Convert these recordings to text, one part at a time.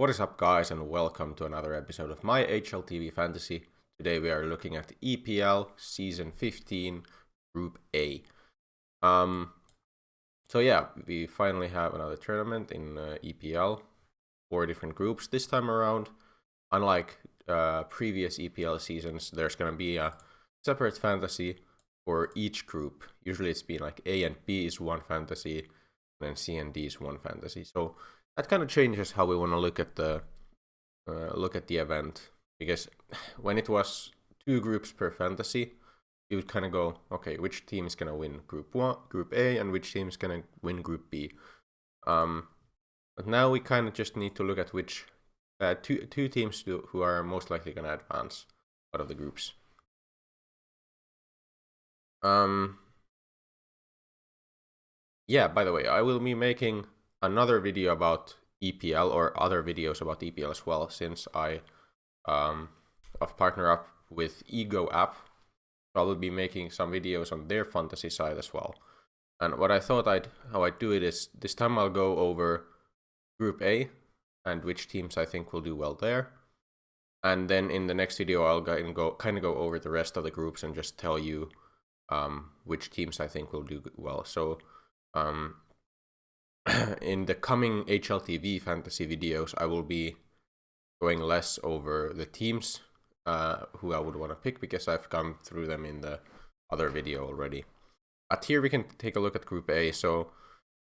What is up, guys, and welcome to another episode of my HLTV Fantasy. Today we are looking at the EPL Season 15 Group A. So yeah, we finally have another tournament in EPL, 4 different groups this time around. Unlike previous EPL seasons, there's gonna be a separate fantasy for each group. Usually it's been like A and B is one fantasy, and then C and D is one fantasy. So that kind of changes how we want to look at the event, because when it was 2 groups per fantasy, you would kind of go, okay, which team is gonna win Group A, and which team is gonna win Group B. But now we kind of just need to look at which two teams who are most likely gonna advance out of the groups. Yeah, by the way, I will be making another video about EPL, or other videos about EPL as well, since I've partnered up with Ego app. So I will be making some videos on their fantasy side as well. And what I thought how I'd do it is, this time I'll go over Group A and which teams I think will do well there. And then in the next video I'll kind of go over the rest of the groups and just tell you which teams I think will do well. So in the coming HLTV fantasy videos, I will be going less over the teams who I would want to pick, because I've gone through them in the other video already. But here we can take a look at Group A. So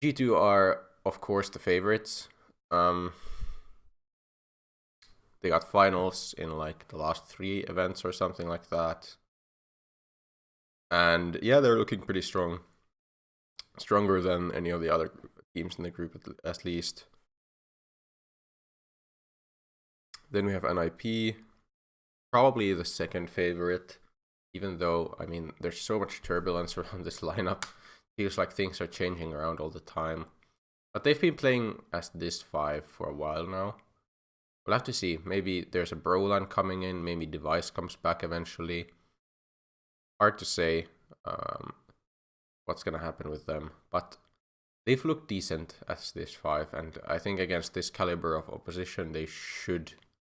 G2 are, of course, the favorites. They got finals in like the last 3 events or something like that. And yeah, they're looking pretty strong. Stronger than any of the other teams in the group, at least. Then we have NIP, probably the second favorite, even though, I mean, there's so much turbulence around this lineup. Feels like things are changing around all the time. But they've been playing as this 5 for a while now. We'll have to see. Maybe there's a Brolan coming in, maybe Device comes back eventually. Hard to say what's gonna happen with them, but they've looked decent as this 5, and I think against this caliber of opposition they should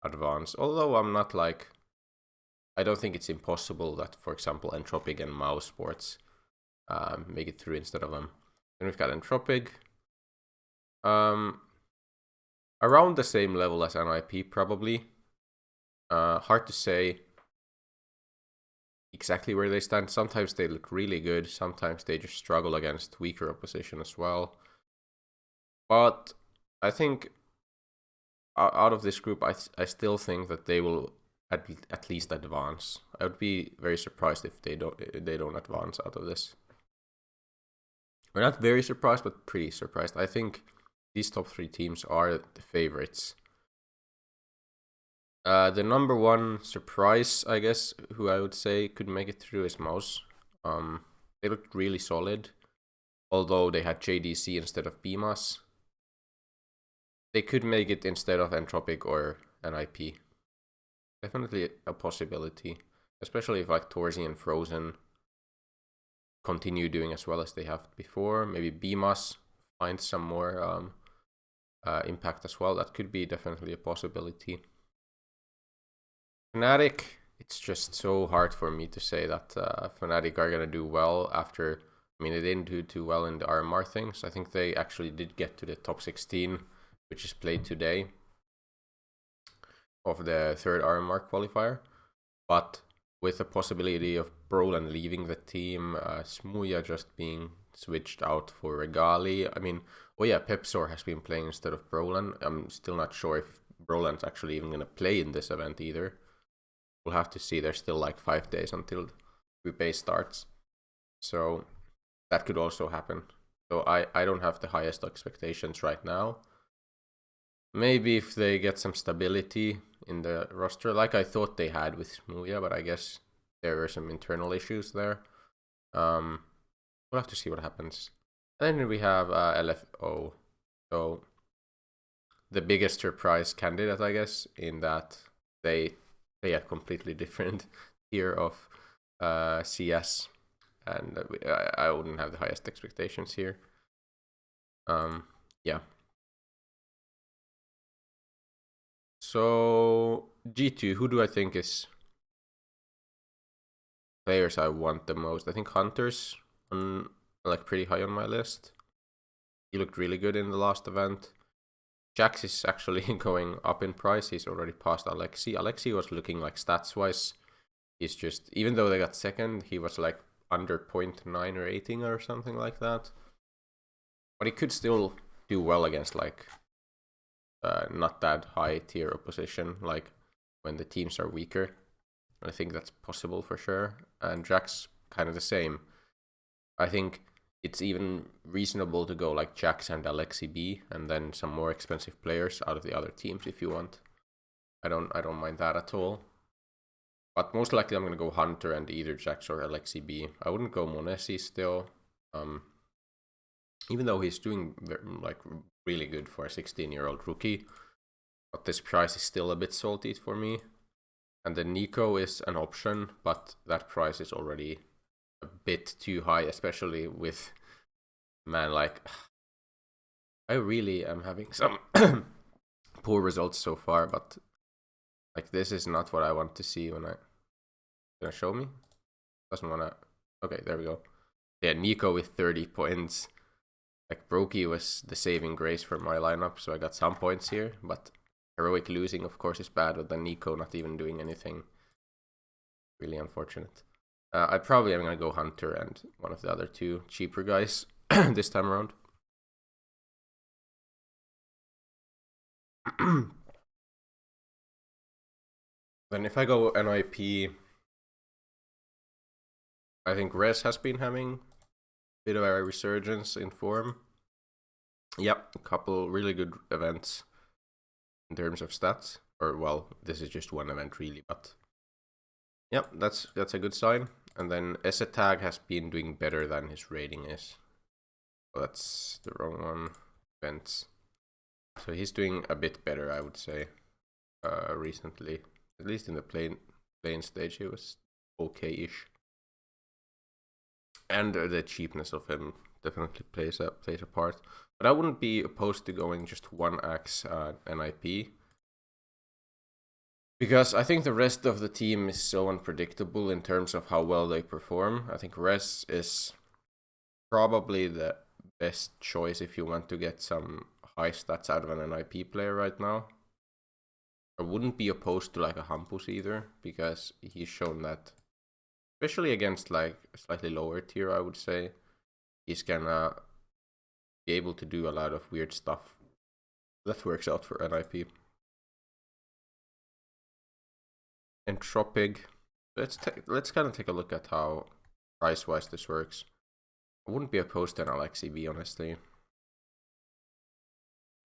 advance. Although I'm not like, I don't think it's impossible that, for example, Entropic and Mouse Sports make it through instead of them. Then we've got Entropic, around the same level as NIP probably. Hard to say exactly where they stand. Sometimes they look really good, sometimes they just struggle against weaker opposition as well. But I think out of this group, I still think that they will at least advance. I would be very surprised if they don't advance out of this. We're not very surprised, but pretty surprised. I think these top 3 teams are the favorites. The number 1 surprise, I guess, who I would say could make it through is Mouse. They looked really solid, although they had JDC instead of BMAS. They could make it instead of Entropic or NIP. Definitely a possibility, especially if like Torzi and Frozen continue doing as well as they have before. Maybe BMAS finds some more impact as well. That could be definitely a possibility. Fnatic, it's just so hard for me to say that Fnatic are gonna do well after. I mean, they didn't do too well in the RMR things. I think they actually did get to the top 16, which is played today, of the 3rd RMR qualifier. But with the possibility of Brolan leaving the team, Smuya just being switched out for Regali. I mean, oh yeah, Pepsor has been playing instead of Brolan. I'm still not sure if Brolan's actually even gonna play in this event either. We'll have to see. There's still like 5 days until Group A starts, so that could also happen. So I don't have the highest expectations right now. Maybe if they get some stability in the roster, like I thought they had with Smuya, but I guess there were some internal issues there. We'll have to see what happens. And then we have LFO. So the biggest surprise candidate, I guess, in that they play a completely different tier of CS, and I wouldn't have the highest expectations here. Yeah. So G2, who do I think is players I want the most? I think Hunter's on like pretty high on my list. He looked really good in the last event. Jax is actually going up in price. He's already passed Alexi. Alexi was looking like stats wise. He's just, even though they got second, he was like under 0.9 rating or something like that. But he could still do well against like not that high tier opposition, like when the teams are weaker. I think that's possible for sure. And Jax kind of the same. I think it's even reasonable to go like Jax and Alexi B, and then some more expensive players out of the other teams if you want. I don't mind that at all. But most likely I'm gonna go Hunter and either Jax or Alexi B. I wouldn't go Monesi still. Even though he's doing like really good for a 16-year-old rookie. But this price is still a bit salty for me. And then Nico is an option, but that price is already a bit too high, especially with, man, like, I really am having some poor results so far, but like this is not what I want to see when gonna show me? Doesn't wanna. Okay, there we go. Yeah, Nico with 30 points. Like Brokey was the saving grace for my lineup, so I got some points here, but heroic losing of course is bad, but then Nico not even doing anything. Really unfortunate. I probably am gonna go Hunter and one of the other two cheaper guys this time around. Then if I go NIP, I think Res has been having a bit of a resurgence in form. Yep, a couple really good events in terms of stats. Or well, this is just one event really, but yep, that's a good sign. And then Asset Tag has been doing better than his rating is. Oh, that's the wrong one. Events. So he's doing a bit better, I would say, recently. At least in the playing stage, he was okay-ish. And the cheapness of him definitely plays a part. But I wouldn't be opposed to going just 1x NIP. Because I think the rest of the team is so unpredictable in terms of how well they perform. I think Res is probably the best choice if you want to get some high stats out of an NIP player right now. I wouldn't be opposed to like a Hampus either, because he's shown that, especially against like a slightly lower tier, I would say, he's gonna be able to do a lot of weird stuff that works out for NIP. Entropic. Let's kind of take a look at how price-wise this works. I wouldn't be opposed to an Alexi B, honestly.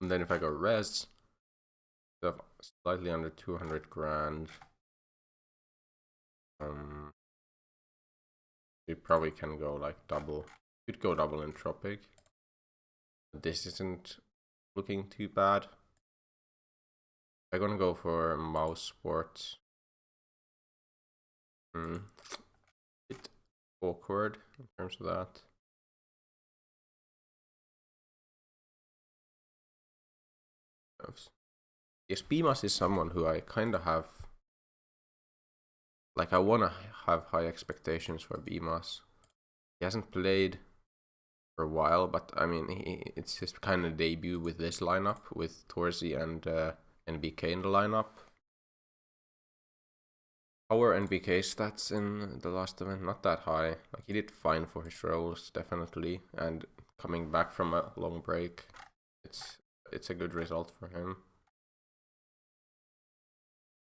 And then if I go Res, slightly under 200 grand. You probably can go like double. Could go double Entropic. This isn't looking too bad. I'm gonna go for Mouse Sports. Bit awkward in terms of that. Yes, Bimas is someone who I kind of have. Like, I want to have high expectations for Bimas. He hasn't played for a while, but I mean, it's his kind of debut with this lineup, with Torzi and NBK in the lineup. Our NBK stats in the last event, not that high. Like, he did fine for his roles, definitely, and coming back from a long break, it's a good result for him.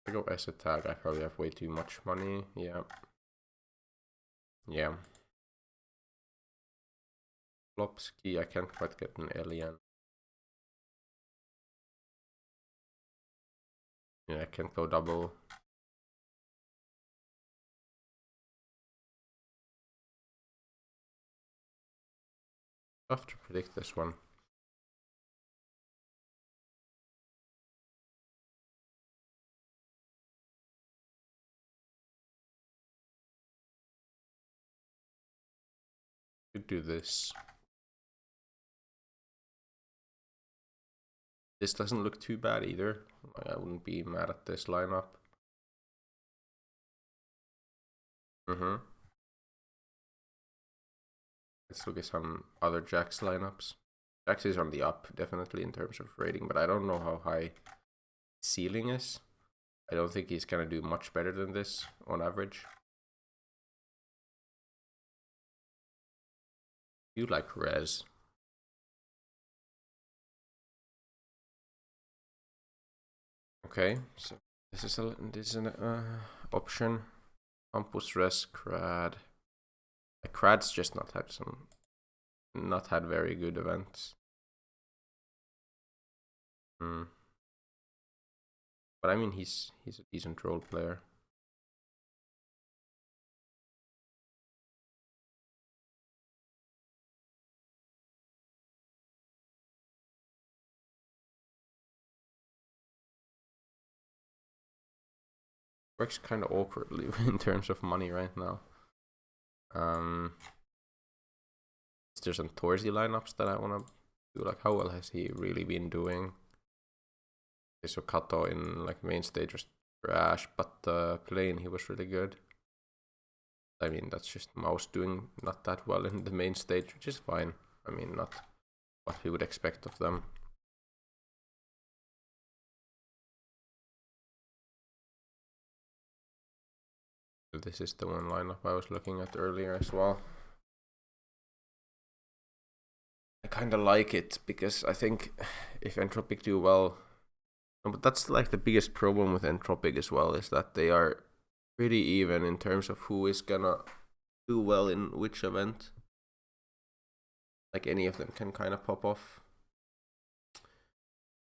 If I go Asset Tag, I probably have way too much money. Yeah. Lopski, I can't quite get an alien. Yeah, I can't go double. Tough to predict this one. Could do this. This doesn't look too bad either. I wouldn't be mad at this lineup. Let's look at some other Jax lineups. Jax is on the up, definitely, in terms of rating, but I don't know how high ceiling is. I don't think he's gonna do much better than this on average. You like Rez. Okay, so this is an option. Campus Res Crad. Crad's just not had very good events. But I mean, he's a decent role player. Works kind of awkwardly in terms of money right now. There's some Torsey lineups that I want to do. Like, how well has he really been doing? Okay, so Kato in like main stage was trash, but playing he was really good. I mean, that's just Mouse doing not that well in the main stage, which is fine. I mean, not what we would expect of them. This is the one lineup I was looking at earlier as well. I kind of like it because I think if Entropic do well, but that's like the biggest problem with Entropic as well, is that they are pretty even in terms of who is gonna do well in which event. Like any of them can kind of pop off.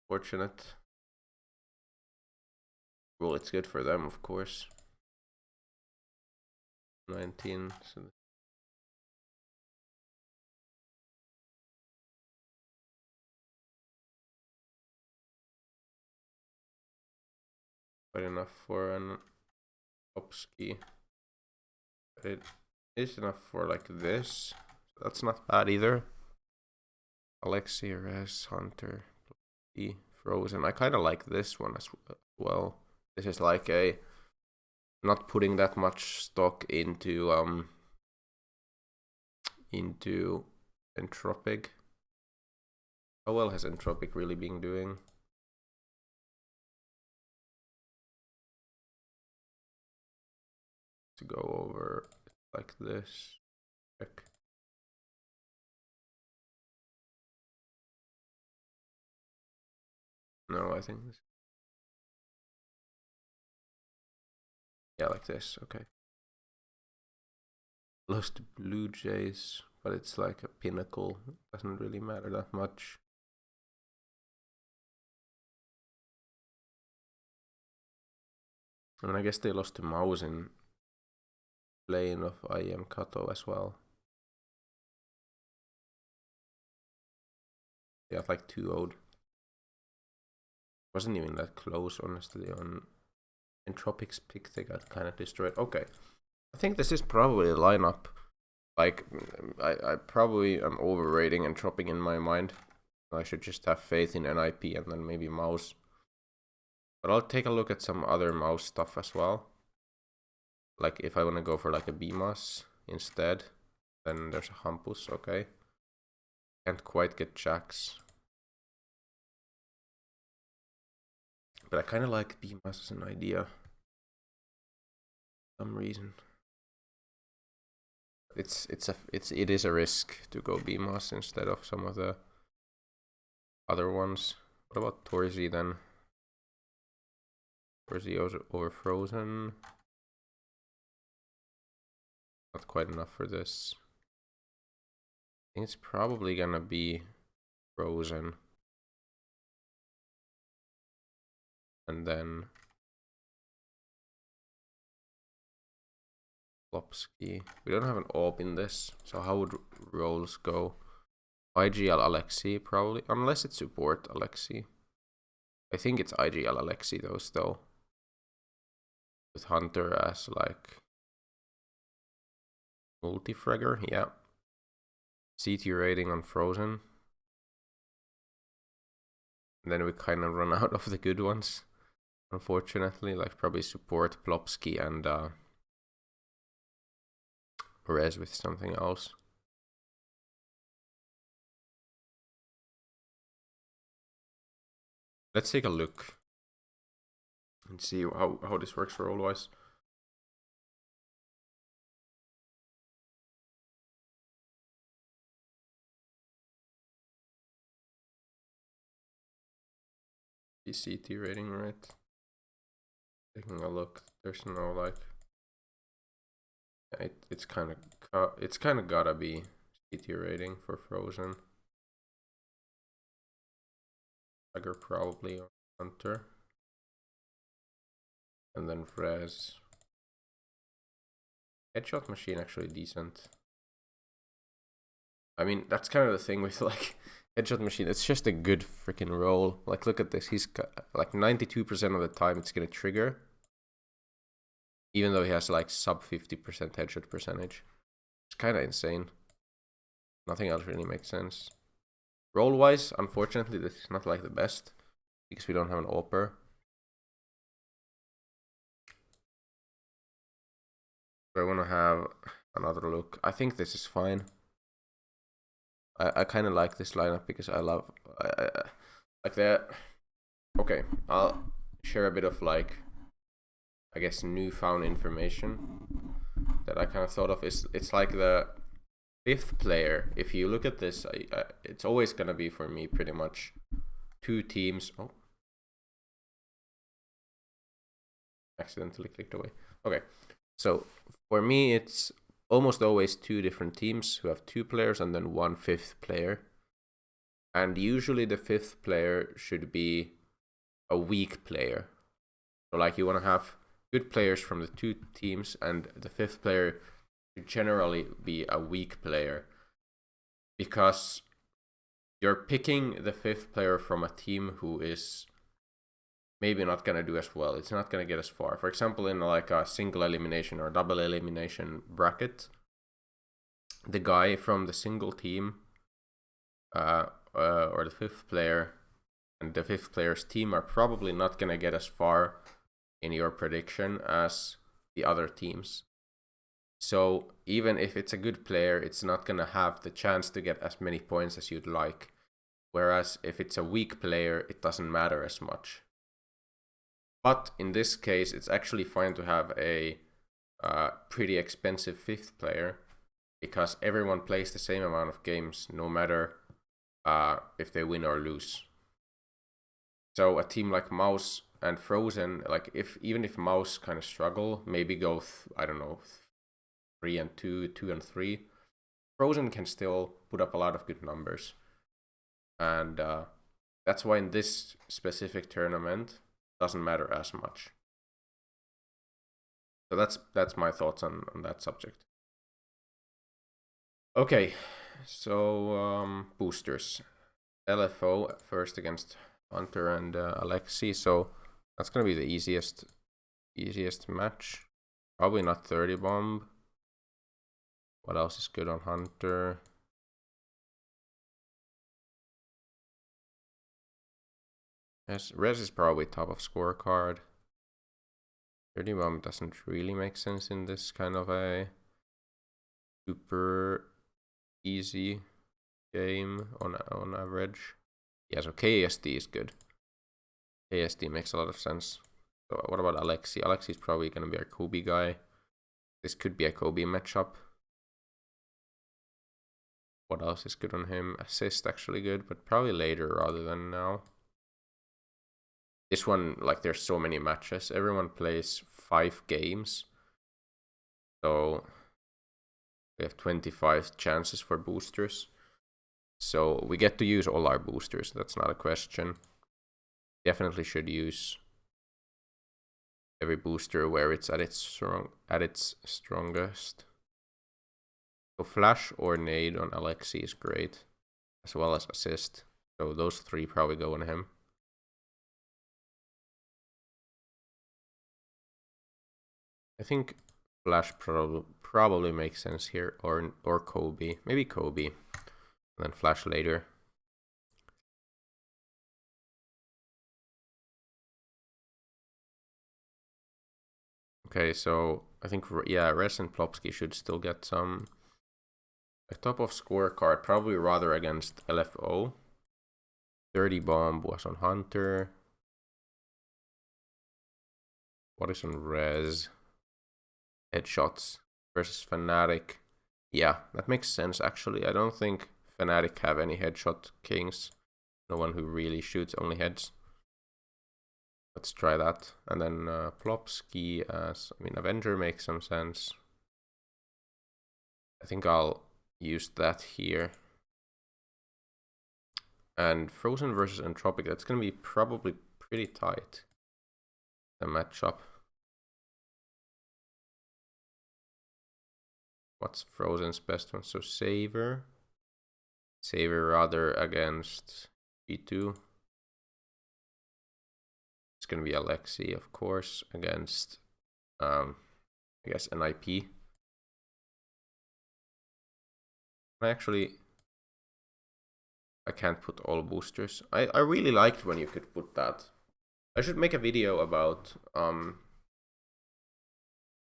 Fortunate. Well, it's good for them, of course. 19. So quite enough for an Opski. It is enough for like this. That's not bad either. Alexi, Rez, Hunter, E, Frozen. I kind of like this one as well. This is like a not putting that much stock into Entropic. How well has Entropic really been doing? To go over like this. Check. No, I think this. Yeah, like this. Okay. Lost to Blue Jays, but it's like a pinnacle. It doesn't really matter that much. I mean, I guess they lost to Mouse in lane of IM Kato as well. They had like 2-0. Wasn't even that close, honestly. On Entropic's pick, they got kind of destroyed. Okay, I think this is probably a lineup. Like, I probably am overrating Entropic in my mind. I should just have faith in NIP and then maybe Mouse. But I'll take a look at some other Mouse stuff as well. Like, if I want to go for like a BMOS instead, then there's a Hampus, okay. Can't quite get Jax. But I kind of like BMOS as an idea. For some reason. It is a risk to go BMOS instead of some of the other ones. What about Torsey then? Torsey over Frozen. Not quite enough for this. I think it's probably gonna be Frozen. And then Lopski. We don't have an AWP in this, so how would roles go? IGL Alexi, probably. Unless it's support Alexi. I think it's IGL Alexi though, still. With Hunter as like multi-fragger, yeah. CT rating on Frozen. And then we kind of run out of the good ones, unfortunately, like probably support Plopsky and Rez with something else. Let's take a look and see how this works role-wise. The CT rating, right? Taking a look. There's no like. It's kind of gotta be CT rating for Frozen. Tiger probably or Hunter. And then Frez. Headshot Machine actually decent. I mean, that's kind of the thing with like Headshot Machine. It's just a good freaking roll. Like, look at this. He's got like 92% of the time it's gonna trigger. Even though he has like sub 50% headshot percentage. It's kind of insane. Nothing else really makes sense. Roll-wise, unfortunately, this is not like the best. Because we don't have an AWPer. But I want to have another look. I think this is fine. I kind of like this lineup because I love... like that. Okay, I'll share a bit of like... I guess newfound information that I kind of thought of. It's like the 5th player. If you look at this, it's always going to be for me pretty much 2 teams. Oh. Accidentally clicked away. Okay, so for me it's almost always 2 different teams who have 2 players and then 1 5th player. And usually the 5th player should be a weak player. So like you want to have good players from the 2 teams, and the 5th player should generally be a weak player. Because you're picking the 5th player from a team who is maybe not going to do as well. It's not going to get as far. For example, in like a single elimination or double elimination bracket, the guy from the single team or the 5th player and the 5th player's team are probably not going to get as far in your prediction as the other teams. So even if it's a good player, it's not going to have the chance to get as many points as you'd like. Whereas if it's a weak player, it doesn't matter as much. But in this case, it's actually fine to have a pretty expensive 5th player, because everyone plays the same amount of games, no matter if they win or lose. So a team like Mouse and Frozen, like even if Mouse kind of struggle, maybe go I don't know, 3 and 2, 2 and 3, Frozen can still put up a lot of good numbers. And that's why in this specific tournament doesn't matter as much. So that's my thoughts on that subject. Okay, so boosters. LFO first against Hunter and Alexi, so that's gonna be the easiest match. Probably not 30 bomb. What else is good on Hunter? Yes, Rez is probably top of scorecard. 30 bomb doesn't really make sense in this kind of a super easy game on average. Yeah, so KSD is good. KSD makes a lot of sense. So what about Alexi? Alexi's probably gonna be our Kobe guy. This could be a Kobe matchup. What else is good on him? Assist actually good, but probably later rather than now. This one, like, there's so many matches. Everyone plays 5 games. So we have 25 chances for boosters. So we get to use all our boosters. That's not a question. Definitely should use every booster where it's at its strongest. So flash or nade on Alexi is great, as well as assist. So those 3 probably go on him. I think flash probably makes sense here, or Kobe. Maybe Kobe, and then flash later. Okay, so I think, yeah, Res and Plopsky should still get some. A top of scorecard, probably rather against LFO. 30 bomb was on Hunter. What is on Res? Headshots versus Fnatic. Yeah, that makes sense actually. I don't think Fnatic have any headshot kings. No one who really shoots only heads. Let's try that. And then Plopsky as, I mean, Avenger makes some sense. I think I'll use that here. And Frozen versus Entropic, that's going to be probably pretty tight, the matchup. What's Frozen's best one? So Saver. Saver rather against G2. It's going to be Alexi, of course, against, I guess, NIP. I can't put all boosters. I really liked when you could put that. I should make a video about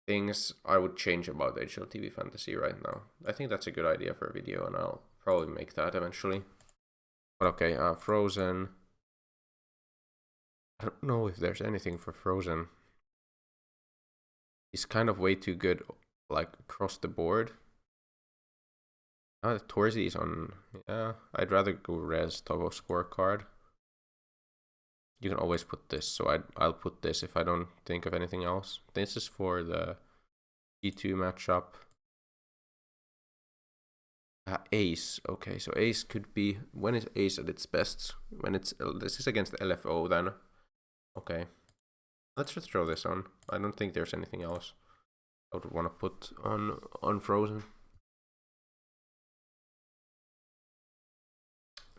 things I would change about HLTV Fantasy right now. I think that's a good idea for a video, and I'll probably make that eventually. But okay, Frozen. I don't know if there's anything for Frozen. He's kind of way too good, like, across the board. The Torzi is on. Yeah, I'd rather go Res top of scorecard. You can always put this, so I'll put this if I don't think of anything else. This is for the G2 matchup. Ace. Okay, so Ace could be, when is Ace at its best? When it's, this is against LFO then. Okay, let's just throw this on. I don't think there's anything else I would want to put on Frozen.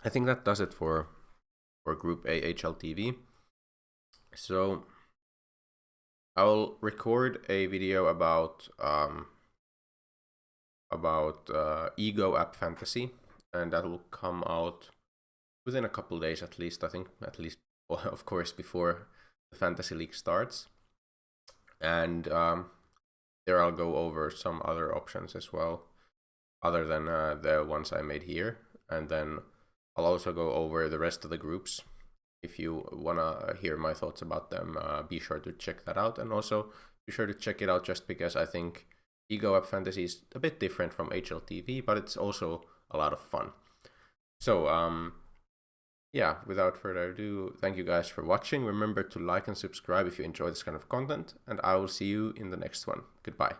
I think that does it for Group A HLTV. So I'll record a video about Ego App Fantasy, and that will come out within a couple days at least. I think at least, well, of course, before the Fantasy League starts. And there I'll go over some other options as well, other than the ones I made here. And then I'll also go over the rest of the groups. If you want to hear my thoughts about them, be sure to check that out. And also be sure to check it out just because I think Ego App Fantasy is a bit different from HLTV, but it's also a lot of fun. So, yeah, without further ado, thank you guys for watching. Remember to like and subscribe if you enjoy this kind of content, and I will see you in the next one. Goodbye.